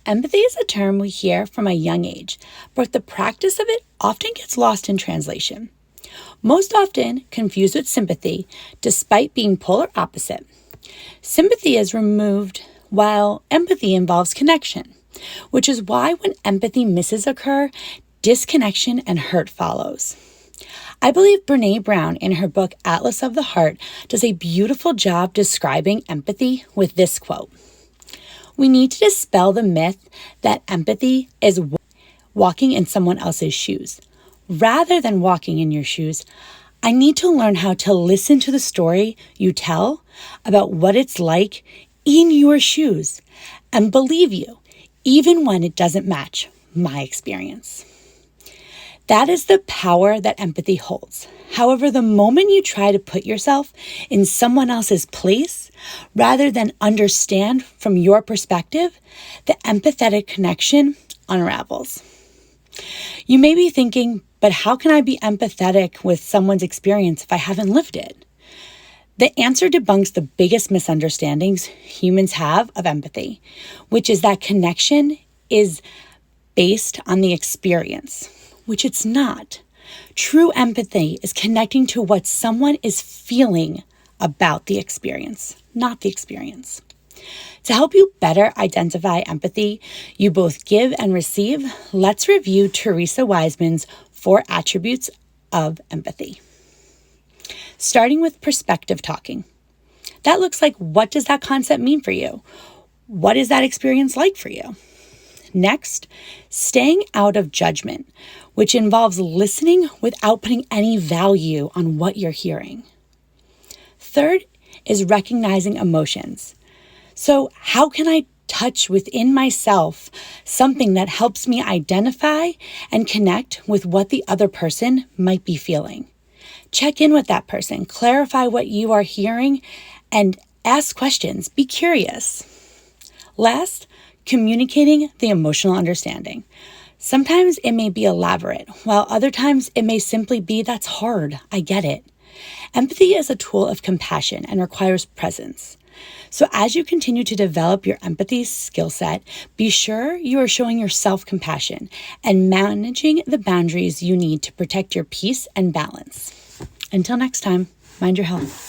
Empathy is a term we hear from a young age, but the practice of it often gets lost in translation. Most often confused with sympathy, despite being polar opposite. Sympathy is removed while empathy involves connection, which is why when empathy misses occur, disconnection and hurt follows. I believe Brené Brown in her book Atlas of the Heart does a beautiful job describing empathy with this quote. We need to dispel the myth that empathy is walking in someone else's shoes. Rather than walking in your shoes, I need to learn how to listen to the story you tell about what it's like in your shoes and believe you, even when it doesn't match my experience. That is the power that empathy holds. However, the moment you try to put yourself in someone else's place, rather than understand from your perspective, the empathetic connection unravels. You may be thinking, but how can I be empathetic with someone's experience if I haven't lived it? The answer debunks the biggest misunderstandings humans have of empathy, which is that connection is based on the experience, which it's not. True empathy is connecting to what someone is feeling about the experience, not the experience. To help you better identify empathy you both give and receive, let's review Teresa Wiseman's 4 attributes of empathy. Starting with perspective talking. That looks like, what does that concept mean for you? What is that experience like for you? Next, staying out of judgment, which involves listening without putting any value on what you're hearing. Third is recognizing emotions. So how can I touch within myself something that helps me identify and connect with what the other person might be feeling? Check in with that person, clarify what you are hearing, and ask questions. Be curious. Last, communicating the emotional understanding. Sometimes it may be elaborate, while other times it may simply be, that's hard, I get it. Empathy is a tool of compassion and requires presence. So as you continue to develop your empathy skill set, be sure you are showing yourself compassion and managing the boundaries you need to protect your peace and balance. Until next time, mind your health.